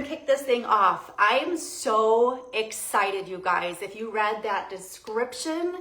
kick this thing off. I am so excited, you guys. If you read that description,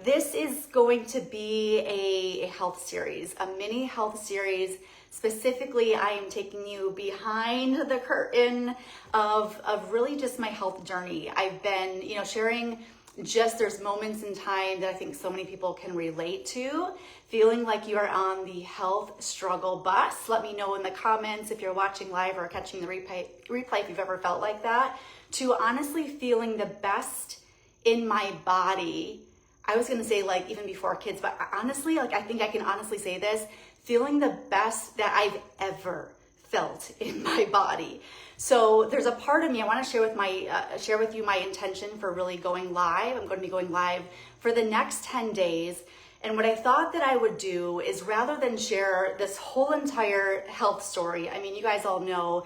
this is going to be a health series, a mini health series. Specifically, I am taking you behind the curtain of really just my health journey. I've been, sharing there's moments in time that I think so many people can relate to, feeling like you are on the health struggle bus. Let me know in the comments if you're watching live or catching the replay if you've ever felt like that, to honestly feeling the best in my body. I was going to say like even before kids, but honestly, like I think I can honestly say this, feeling the best that I've ever felt in my body. So there's a part of me I want to share with you my intention for really going live. I'm going to be going live for the next 10 days. And what I thought that I would do is, rather than share this whole entire health story, I mean, you guys all know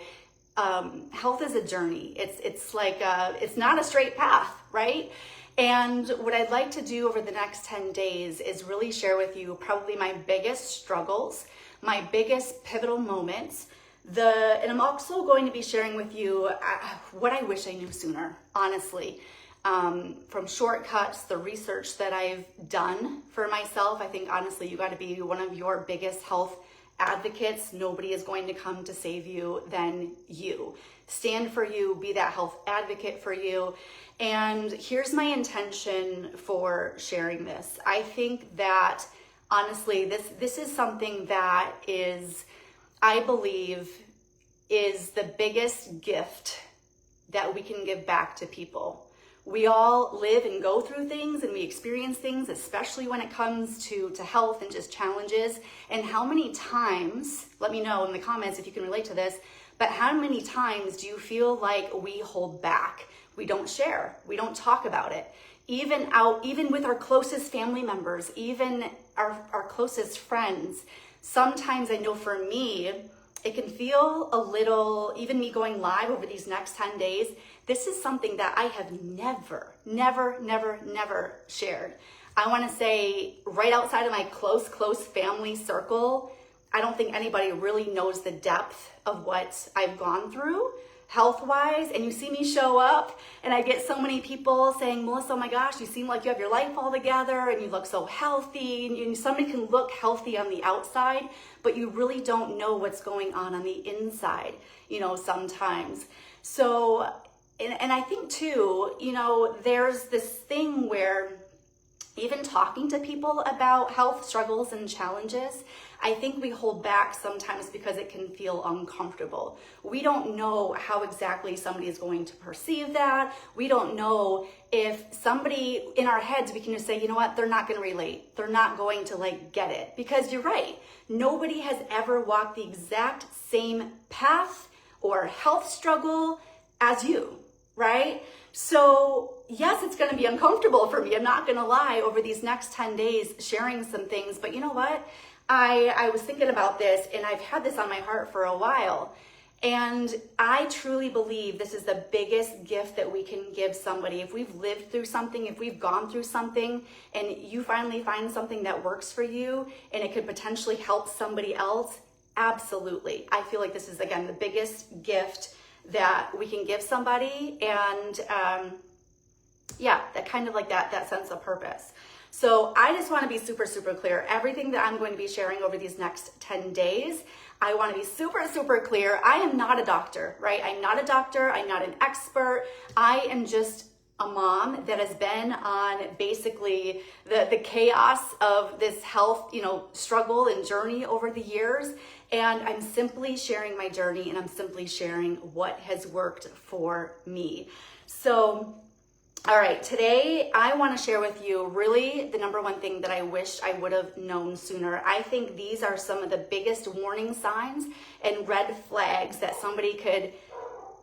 health is a journey. It's not a straight path, right? And what I'd like to do over the next 10 days is really share with you probably my biggest struggles, my biggest pivotal moments, and I'm also going to be sharing with you what I wish I knew sooner, honestly. From shortcuts, the research that I've done for myself. I think honestly, you got to be one of your biggest health advocates. Nobody is going to come to save you than you. Stand for you, be that health advocate for you. And here's my intention for sharing this. I think that honestly, this is something that I believe is the biggest gift that we can give back to people. We all live and go through things and we experience things, especially when it comes to health and just challenges. And how many times, let me know in the comments if you can relate to this, but how many times do you feel like we hold back? We don't share, we don't talk about it. Even with our closest family members, even our closest friends, sometimes I know for me, it can feel a little, even me going live over these next 10 days, this is something that I have never shared. I want to say right outside of my close family circle, I don't think anybody really knows the depth of what I've gone through health-wise. And you see me show up and I get so many people saying, Melissa, oh my gosh, you seem like you have your life all together and you look so healthy. And somebody can look healthy on the outside, but you really don't know what's going on the inside, sometimes. So, and I think too, there's this thing where even talking to people about health struggles and challenges, I think we hold back sometimes because it can feel uncomfortable. We don't know how exactly somebody is going to perceive that. We don't know if somebody in our heads, we can just say, you know what, they're not going to relate. They're not going to get it. Because you're right. Nobody has ever walked the exact same path or health struggle as you, right? So yes, it's going to be uncomfortable for me. I'm not going to lie over these next 10 days sharing some things, but you know what? I was thinking about this and I've had this on my heart for a while. And I truly believe this is the biggest gift that we can give somebody. If we've lived through something, if we've gone through something and you finally find something that works for you and it could potentially help somebody else, absolutely. I feel like this is, again, the biggest gift that we can give somebody. And that kind of that sense of purpose. So I just want to be super clear. Everything that I'm going to be sharing over these next 10 days, I want to be super clear. I am not a doctor, right? I'm not a doctor. I'm not an expert. I am just a mom that has been on basically the chaos of this health, struggle and journey over the years. And I'm simply sharing my journey and I'm simply sharing what has worked for me. So, all right, today I want to share with you really the number one thing that I wish I would have known sooner. I think these are some of the biggest warning signs and red flags that somebody could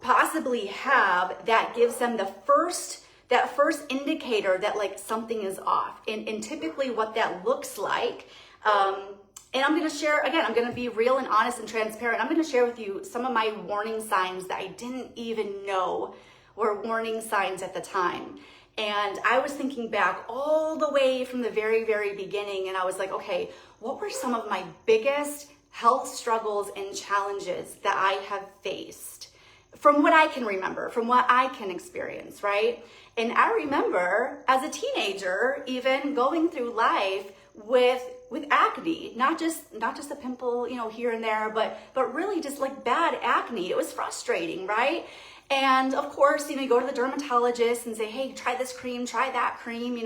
possibly have that gives them that first indicator that something is off. And typically what that looks like, and I'm going to share, again, I'm going to be real and honest and transparent. I'm going to share with you some of my warning signs that I didn't even know were warning signs at the time. And I was thinking back all the way from the very beginning, and I was like, okay, what were some of my biggest health struggles and challenges that I have faced? from what I can remember, from what I can experience, right? And I remember as a teenager, even going through life with acne, not just a pimple, here and there, but really just like bad acne. It was frustrating, right? And of course, you go to the dermatologist and say, hey, try this cream, try that cream,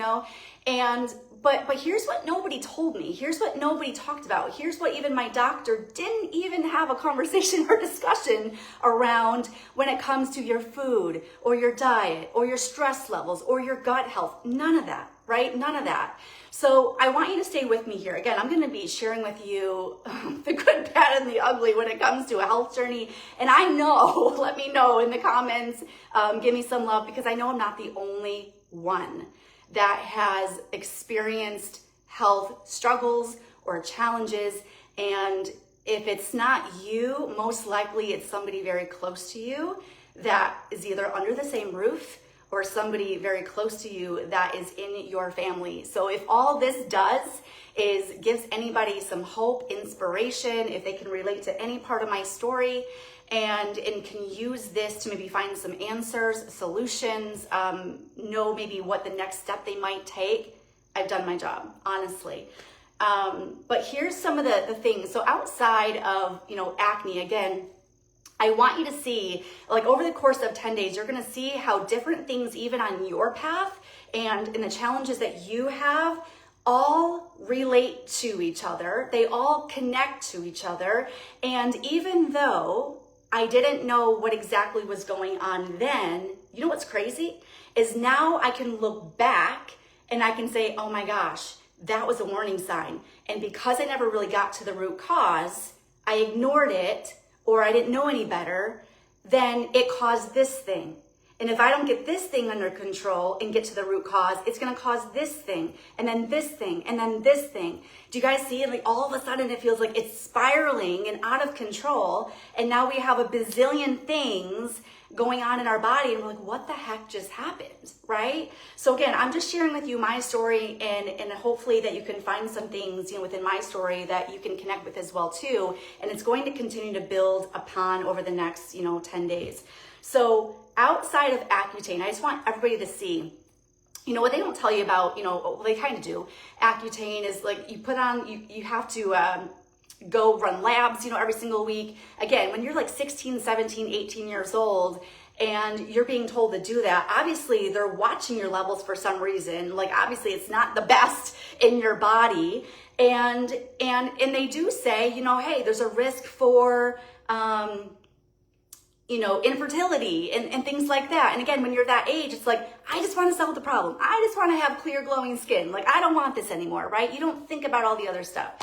and but here's what nobody told me. Here's what nobody talked about. Here's what even my doctor didn't even have a conversation or discussion around when it comes to your food or your diet or your stress levels or your gut health. None of that, right? None of that. So I want you to stay with me here. Again, I'm going to be sharing with you the good, bad, and the ugly when it comes to a health journey. And I know, let me know in the comments, give me some love, because I know I'm not the only one that has experienced health struggles or challenges. And if it's not you, most likely it's somebody very close to you that is either under the same roof or somebody very close to you that is in your family. So if all this does is gives anybody some hope, inspiration, if they can relate to any part of my story and can use this to maybe find some answers, solutions, know maybe what the next step they might take, I've done my job, honestly. But here's some of the things. So outside of, acne, again, I want you to see, like over the course of 10 days, you're gonna see how different things, even on your path and in the challenges that you have, all relate to each other. They all connect to each other. And even though I didn't know what exactly was going on then, you know what's crazy? Is now I can look back and I can say, oh my gosh, that was a warning sign. And because I never really got to the root cause, I ignored it, or I didn't know any better, then it caused this thing. And if I don't get this thing under control and get to the root cause, it's gonna cause this thing, and then this thing, and then this thing. Do you guys see it? Like all of a sudden it feels like it's spiraling and out of control, and now we have a bazillion things going on in our body, and we're like, what the heck just happened, right? So again, I'm just sharing with you my story, and hopefully that you can find some things, within my story that you can connect with as well too, and it's going to continue to build upon over the next, 10 days. So outside of Accutane, I just want everybody to see, what they don't tell you about, well, they kind of do. Accutane is like you put on, you have to go run labs, every single week. Again, when you're like 16, 17, 18 years old and you're being told to do that, obviously they're watching your levels for some reason. Like obviously it's not the best in your body. And they do say, hey, there's a risk for, infertility and things like that. And again, when you're that age, it's like, I just want to solve the problem. I just want to have clear, glowing skin. Like, I don't want this anymore, right? You don't think about all the other stuff.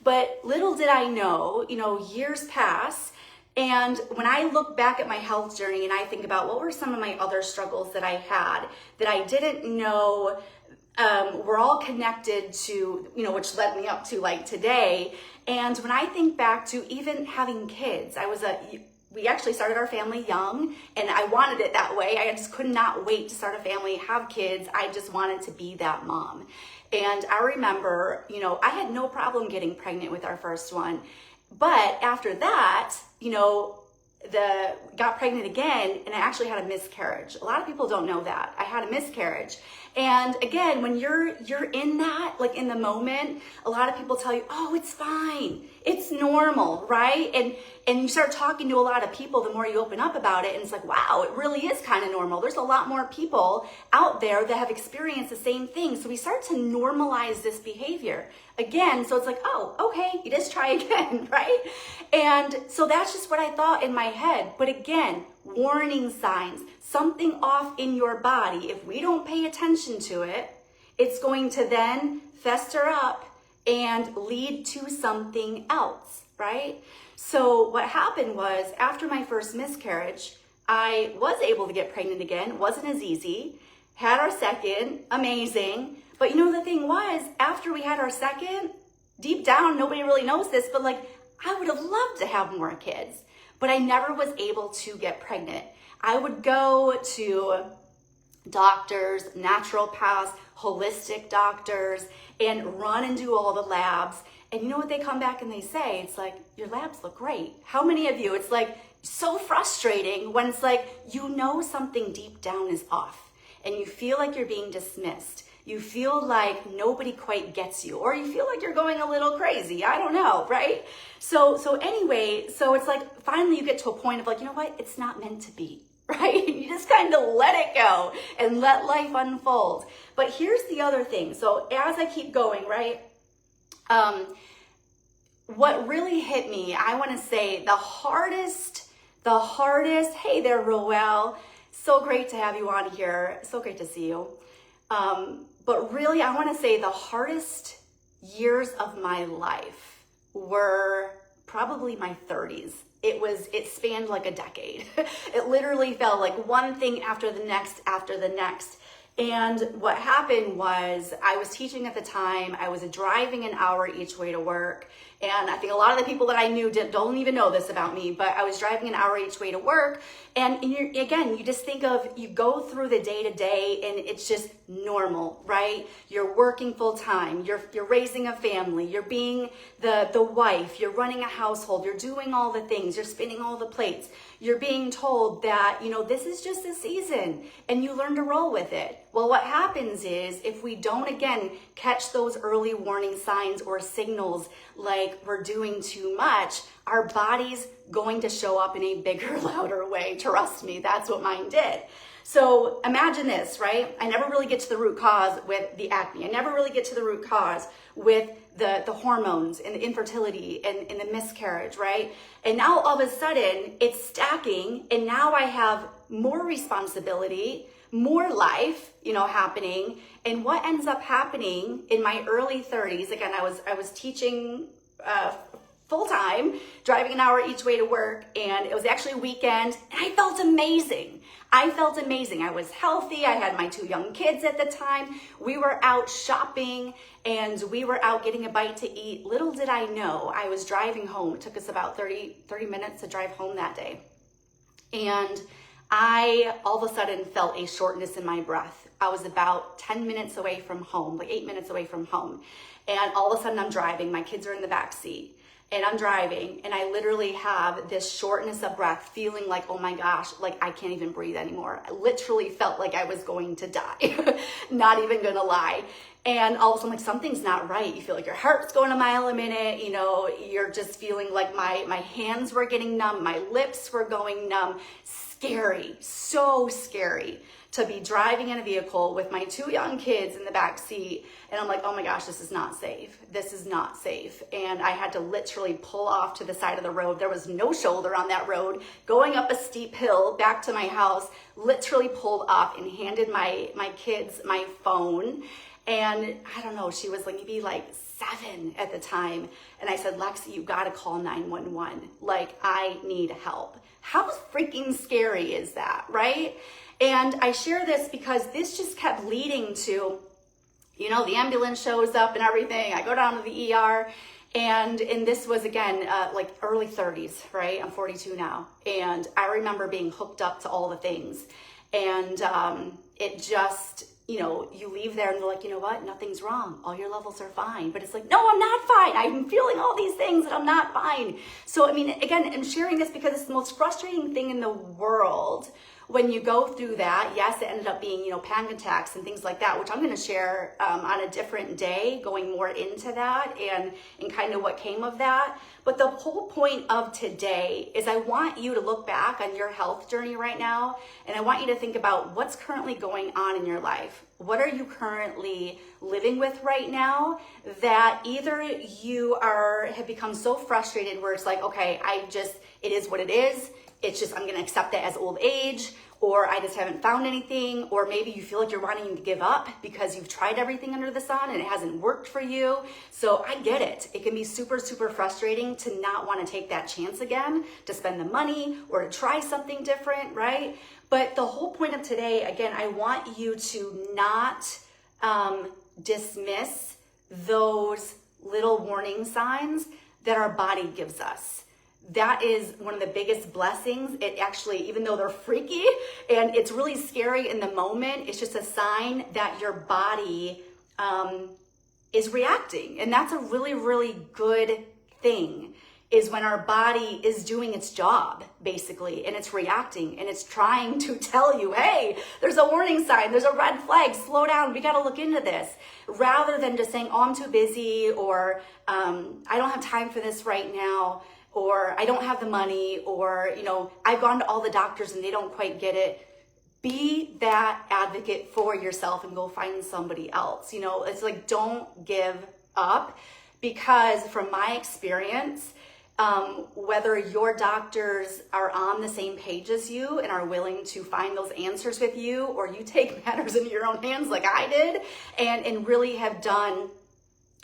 But little did I know, years pass. And when I look back at my health journey and I think about what were some of my other struggles that I had that I didn't know were all connected to, which led me up to like today. And when I think back to even having kids, we actually started our family young, and I wanted it that way. I just could not wait to start a family, have kids. I just wanted to be that mom. And I remember, I had no problem getting pregnant with our first one. But after that, got pregnant again, and I actually had a miscarriage. A lot of people don't know that. I had a miscarriage. And again, when you're in that, like in the moment, a lot of people tell you, oh, it's fine. It's normal, right? And you start talking to a lot of people, the more you open up about it, and it's like, wow, it really is kind of normal. There's a lot more people out there that have experienced the same thing. So we start to normalize this behavior again. So it's like, oh, okay, you just try again, right? And so that's just what I thought in my head. But again, warning signs, something off in your body. If we don't pay attention to it, it's going to then fester up and lead to something else, right? So what happened was, after my first miscarriage, I was able to get pregnant again. Wasn't as easy. Had our second, amazing. But the thing was, after we had our second, deep down, nobody really knows this, but like, I would have loved to have more kids, but I never was able to get pregnant. I would go to doctors, naturopaths, holistic doctors, and run and do all the labs. And you know what they come back and they say? It's like, your labs look great. How many of you, it's like so frustrating when it's like, you know something deep down is off and you feel like you're being dismissed. You feel like nobody quite gets you, or you feel like you're going a little crazy. I don't know, right? So anyway, so it's like finally you get to a point of like, you know what? It's not meant to be, right? You just kind of let it go and let life unfold. But here's the other thing. So as I keep going, right? What really hit me, I want to say the hardest, hey there, Roel. So great to have you on here. So great to see you. But really, I want to say the hardest years of my life were probably my 30s. It spanned like a decade. It literally felt like one thing after the next, after the next. And what happened was I was teaching at the time. I was driving an hour each way to work. And I think a lot of the people that I knew don't even know this about me, but I was driving an hour each way to work. And you just think of, you go through the day to day and it's just normal, right? You're working full time. You're raising a family. You're being the wife. You're running a household. You're doing all the things. You're spinning all the plates. You're being told that, this is just a season and you learn to roll with it. Well, what happens is if we don't, again, catch those early warning signs or signals like we're doing too much, our body's going to show up in a bigger, louder way. Trust me, that's what mine did. So imagine this, right? I never really get to the root cause with the acne. I never really get to the root cause with the hormones and the infertility and the miscarriage, right? And now all of a sudden it's stacking and now I have more responsibility, more life, happening. And what ends up happening in my early 30s, again, I was teaching full time, driving an hour each way to work, and it was actually a weekend, and I felt amazing. I was healthy. I had my 2 young kids at the time. We were out shopping and we were out getting a bite to eat. Little did I know, I was driving home. It took us about 30 minutes to drive home that day. And I all of a sudden felt a shortness in my breath. I was about 10 minutes away from home, like 8 minutes away from home. And all of a sudden I'm driving, my kids are in the back seat. And I'm driving and I literally have this shortness of breath, feeling like, oh my gosh, like I can't even breathe anymore. I literally felt like I was going to die, not even gonna lie. And all of a sudden, like something's not right. You feel like your heart's going a mile a minute. You're just feeling like my hands were getting numb. My lips were going numb. Scary, so scary to be driving in a vehicle with my 2 young kids in the back seat. And I'm like, oh my gosh, this is not safe. This is not safe. And I had to literally pull off to the side of the road. There was no shoulder on that road. Going up a steep hill back to my house, literally pulled off and handed my kids my phone. And I don't know, she was like maybe like 7 at the time. And I said, Lexi, you gotta call 911. Like, I need help. How freaking scary is that, right? And I share this because this just kept leading to, the ambulance shows up and everything. I go down to the ER and this was again, like early 30s, right? I'm 42 now. And I remember being hooked up to all the things. And it just, you leave there and they're like, you know what? Nothing's wrong. All your levels are fine. But it's like, no, I'm not fine. I'm feeling all these things and I'm not fine. So, again, I'm sharing this because it's the most frustrating thing in the world when you go through that. Yes, it ended up being, panic attacks and things like that, which I'm going to share on a different day, going more into that and kind of what came of that. But the whole point of today is I want you to look back on your health journey right now, and I want you to think about what's currently going on in your life. What are you currently living with right now that either you have become so frustrated where it's like, okay, it is what it is. It's just, I'm going to accept it as old age, or I just haven't found anything, or maybe you feel like you're wanting to give up because you've tried everything under the sun and it hasn't worked for you. So I get it. It can be super, super frustrating to not want to take that chance again, to spend the money or to try something different, right? But the whole point of today, again, I want you to not dismiss those little warning signs that our body gives us. That is one of the biggest blessings. It actually, even though they're freaky and it's really scary in the moment, it's just a sign that your body is reacting. And that's a really, really good thing, is when our body is doing its job, basically, and it's reacting and it's trying to tell you, hey, there's a warning sign, there's a red flag, slow down, we got to look into this, rather than just saying, oh, I'm too busy, or I don't have time for this right now, or I don't have the money, or, you know, I've gone to all the doctors and they don't quite get it. Be that advocate for yourself and go find somebody else. You know, it's like, don't give up, because from my experience, whether your doctors are on the same page as you and are willing to find those answers with you, or you take matters into your own hands like I did, and really have done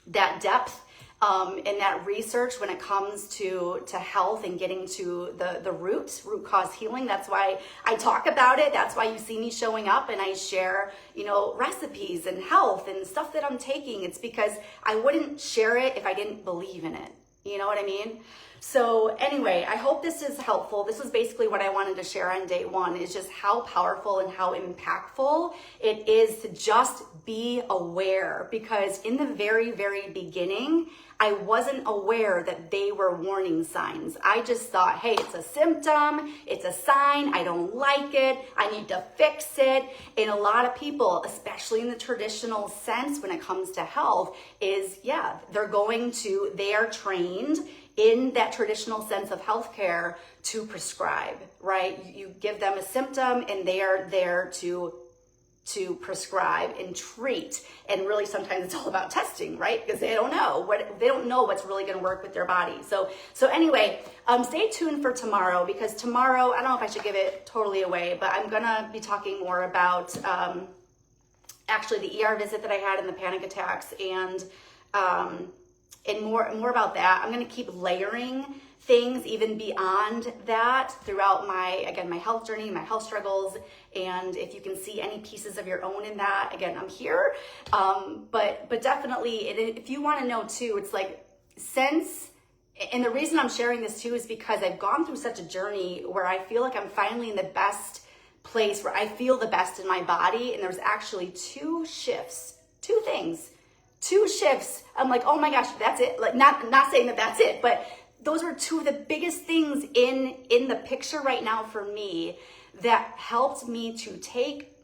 that depth and that research when it comes to health and getting to the root cause healing. That's why I talk about it. That's why you see me showing up and I share, you know, recipes and health and stuff that I'm taking. It's because I wouldn't share it if I didn't believe in it. You know what I mean? So anyway, I hope this is helpful. This was basically what I wanted to share on day one, is just how powerful and how impactful it is to just be aware. Because in the very, very beginning, I wasn't aware that they were warning signs. I just thought, hey, it's a symptom, it's a sign, I don't like it, I need to fix it. And a lot of people, especially in the traditional sense when it comes to health, is, yeah, they are trained in that traditional sense of healthcare to prescribe, right? You give them a symptom and they are there to prescribe and treat. And really sometimes it's all about testing, right? Because they don't know what's really going to work with their body. So anyway, stay tuned for tomorrow, because tomorrow, I don't know if I should give it totally away, but I'm going to be talking more about actually the ER visit that I had and the panic attacks, and more about that. I'm going to keep layering things even beyond that throughout my health journey, my health struggles. And if you can see any pieces of your own in that, again, I'm here. But definitely, if you want to know too, it's like, and the reason I'm sharing this too is because I've gone through such a journey where I feel like I'm finally in the best place, where I feel the best in my body. And there's actually two shifts. I'm like, oh my gosh, that's it. Like, not saying that that's it, but those were two of the biggest things in the picture right now for me that helped me to take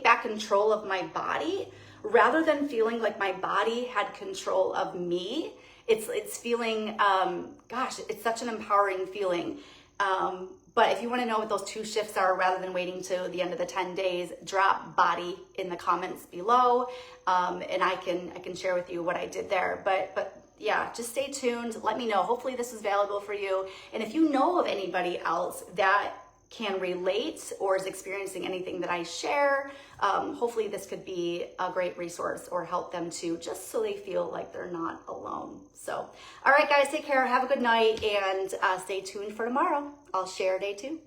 back control of my body, rather than feeling like my body had control of me. It's feeling, gosh, it's such an empowering feeling. But if you want to know what those two shifts are, rather than waiting to the end of the 10 days, drop body in the comments below, and I can share with you what I did there. But yeah, just stay tuned. Let me know. Hopefully this is valuable for you. And if you know of anybody else that can relate or is experiencing anything that I share, hopefully this could be a great resource or help them too, just so they feel like they're not alone. So, all right, guys, take care. Have a good night, and stay tuned for tomorrow. I'll share day 2.